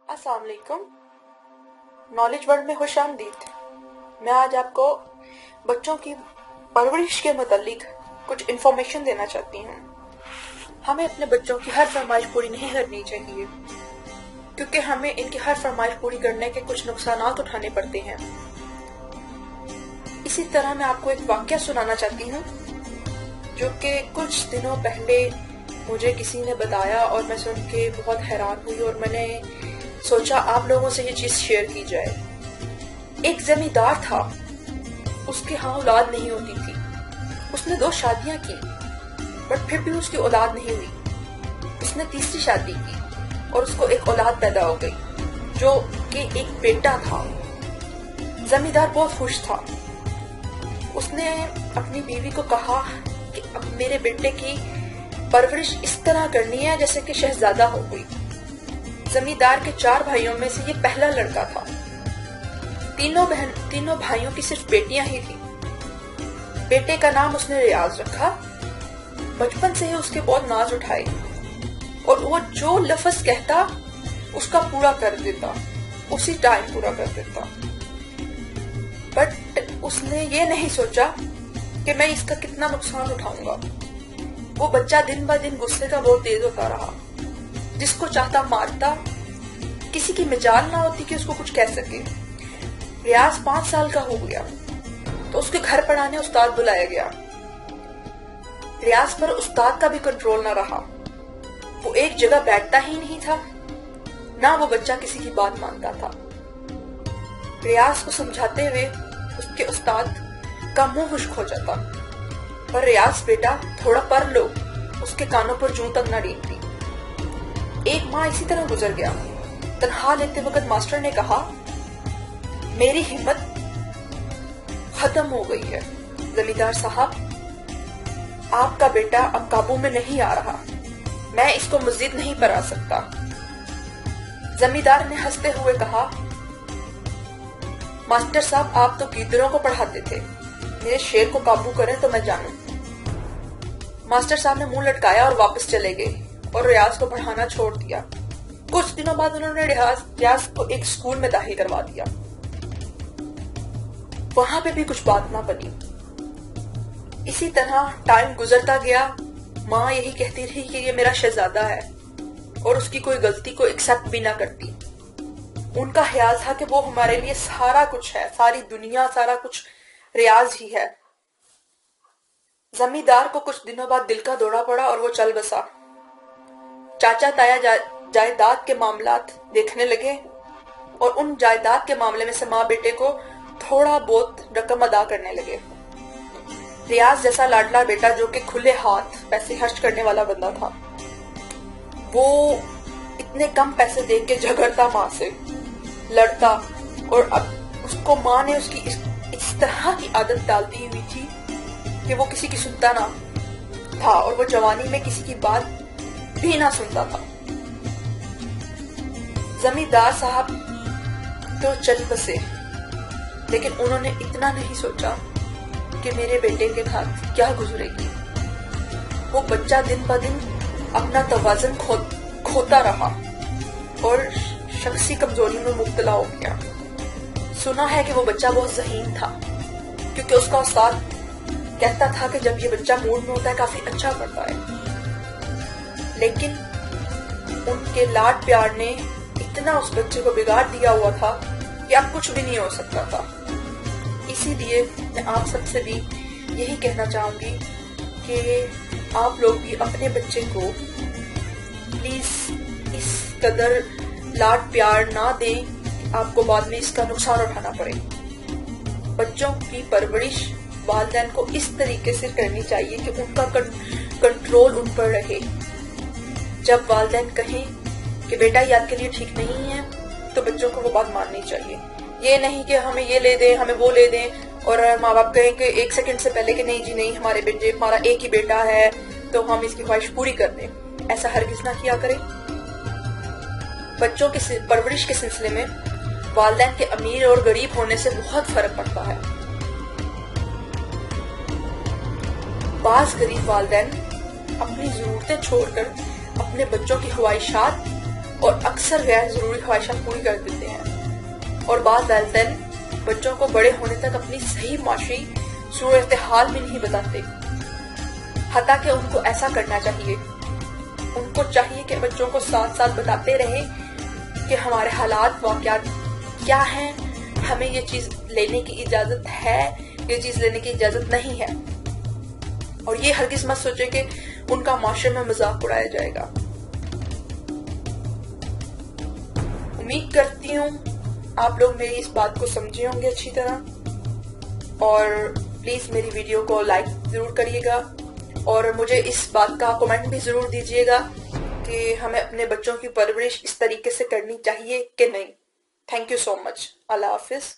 अस्सलाम वालेकुम। Knowledge world में खुश आमदीद। मैं आज आपको बच्चों की परवरिश के मुतालिक कुछ इन्फॉर्मेशन देना चाहती हूँ। हमें अपने बच्चों की हर फरमाइश पूरी नहीं करनी चाहिए, क्योंकि हमें इनकी हर फरमाइश पूरी करने के कुछ नुकसानात उठाने पड़ते हैं। इसी तरह मैं आपको एक वाक़या सुनाना चाहती हूँ जो कि कुछ दिनों पहले मुझे किसी ने बताया और मैं सुन के बहुत हैरान हुई और मैंने सोचा आप लोगों से ये चीज़ शेयर की जाए। एक जमींदार था, उसके यहाँ औलाद नहीं होती थी। उसने 2 शादियां की बट फिर भी उसकी औलाद नहीं हुई। उसने तीसरी शादी की और उसको एक औलाद पैदा हो गई जो कि एक बेटा था। जमींदार बहुत खुश था। उसने अपनी बीवी को कहा कि अब मेरे बेटे की परवरिश इस तरह करनी है जैसे कि शहजादा हो कोई। जमींदार के 4 भाइयों में से ये पहला लड़का था। तीनों भाइयों की सिर्फ बेटियां ही थी। बेटे का नाम उसने रियाज रखा। बचपन से ही उसके बहुत नाज उठाए और वो जो लफ्ज कहता उसका पूरा कर देता, उसी टाइम पूरा कर देता। बट उसने ये नहीं सोचा कि मैं इसका कितना नुकसान उठाऊंगा। वो बच्चा दिन ब दिन गुस्से का बहुत तेज होता रहा। जिसको चाहता मारता, किसी की मजाल ना होती कि उसको कुछ कह सके। रियाज 5 साल का हो गया तो उसके घर पढ़ाने उस्ताद बुलाया गया। रियाज पर उस्ताद का भी कंट्रोल ना रहा। वो एक जगह बैठता ही नहीं था, ना वो बच्चा किसी की बात मानता था। रियाज को समझाते हुए उसके उस्ताद का मुंह खुश्क हो जाता, पर रियाज बेटा थोड़ा पढ़ लो उसके कानों पर जूं तक न रेंगती। एक माह इसी तरह गुजर गया। तनख्वाह लेते वक्त मास्टर ने कहा, मेरी हिम्मत खत्म हो गई है जमींदार साहब, आपका बेटा अब काबू में नहीं आ रहा, मैं इसको मजीद नहीं पढ़ा सकता। जमींदार ने हंसते हुए कहा, मास्टर साहब आप तो गीदड़ों को पढ़ाते थे, मेरे शेर को काबू करें तो मैं जानूं। मास्टर साहब ने मुंह लटकाया और वापस चले गए और रियाज को पढ़ाना छोड़ दिया। कुछ दिनों बाद उन्होंने रियाज को एक स्कूल में दाखिल करवा दिया। वहां पे भी कुछ बात ना बनी। इसी तरह टाइम गुजरता गया। माँ यही कहती रही कि ये मेरा शहजादा है और उसकी कोई गलती को एक्सेप्ट भी ना करती। उनका ख्याल था कि वो हमारे लिए सारा कुछ है, सारी दुनिया, सारा कुछ रियाज ही है। जमींदार को कुछ दिनों बाद दिल का दौरा पड़ा और वो चल बसा। चाचा ताया जायदाद के मामलात देखने लगे और उन जायदाद के मामले में से माँ बेटे को थोड़ा बहुत रकम अदा करने लगे। रियाज जैसा लाडला बेटा जो कि खुले हाथ पैसे खर्च करने वाला बंदा था, वो इतने कम पैसे देख के झगड़ता, माँ से लड़ता और अब उसको माँ ने उसकी इस तरह की आदत डाल दी हुई थी कि वो किसी की सुनता ना था और वो जवानी में किसी की बात भी ना सुनता था। जमींदार साहब तो चल बसे, लेकिन उन्होंने इतना नहीं सोचा कि मेरे बेटे के साथ क्या गुजरेगी। वो बच्चा दिन ब दिन अपना तवाज़ुन खोता रहा और शख्सी कमजोरी में मुब्तला हो गया। सुना है कि वो बच्चा बहुत ज़हीन था, क्योंकि उसका उस्ताद कहता था कि जब ये बच्चा मूड में होता है काफी अच्छा पढ़ता है। लेकिन उनके लाड प्यार ने इतना उस बच्चे को बिगाड़ दिया हुआ था कि अब कुछ भी नहीं हो सकता था। इसीलिए मैं आप सबसे भी यही कहना चाहूंगी कि आप लोग भी अपने बच्चे को प्लीज इस कदर लाड प्यार ना दें कि आपको बाद में इसका नुकसान उठाना पड़े। बच्चों की परवरिश वालिदैन को इस तरीके से करनी चाहिए कि उनका कंट्रोल उन पर रहे। जब वालिदैन कहें कि बेटा ये आपके लिए ठीक नहीं है तो बच्चों को वो बात माननी चाहिए। ये नहीं कि हमें ये ले दें, हमें वो ले दें और माँ बाप कहें कि 1 सेकंड से पहले कि नहीं जी नहीं, हमारा एक ही बेटा है तो हम इसकी ख्वाहिश पूरी कर दें। ऐसा हरगिज़ ना किया करें। बच्चों की परवरिश के सिलसिले में वालिदैन के अमीर और गरीब होने से बहुत फर्क पड़ता है। बाज़ गरीब वालिदैन अपनी जरूरतें छोड़कर अपने बच्चों की ख्वाहिशात اور اکثر غیر ضروری خواہشات پوری کر دیتے ہیں، اور بعض والدین بچوں کو بڑے ہونے تک اپنی صحیح معاشی صورتحال بھی نہیں بتاتے، حتیٰ کہ ان کو ایسا کرنا چاہیے۔ ان کو چاہیے کہ بچوں کو ساتھ ساتھ بتاتے رہیں کہ ہمارے حالات واقعات کیا ہیں، ہمیں یہ چیز لینے کی اجازت ہے، یہ چیز لینے کی اجازت نہیں ہے، اور یہ ہرگز مت سوچے کہ ان کا معاشرے میں مذاق اڑایا جائے گا۔ امید کرتی ہوں آپ لوگ میری اس بات کو سمجھے ہوں گے اچھی طرح، اور پلیز میری ویڈیو کو لائک ضرور کریے گا، اور مجھے اس بات کا کمنٹ بھی ضرور دیجیے گا کہ ہمیں اپنے بچوں کی پرورش اس طریقے سے کرنی چاہیے کہ نہیں۔ تھینک یو سو مچ۔ اللہ حافظ۔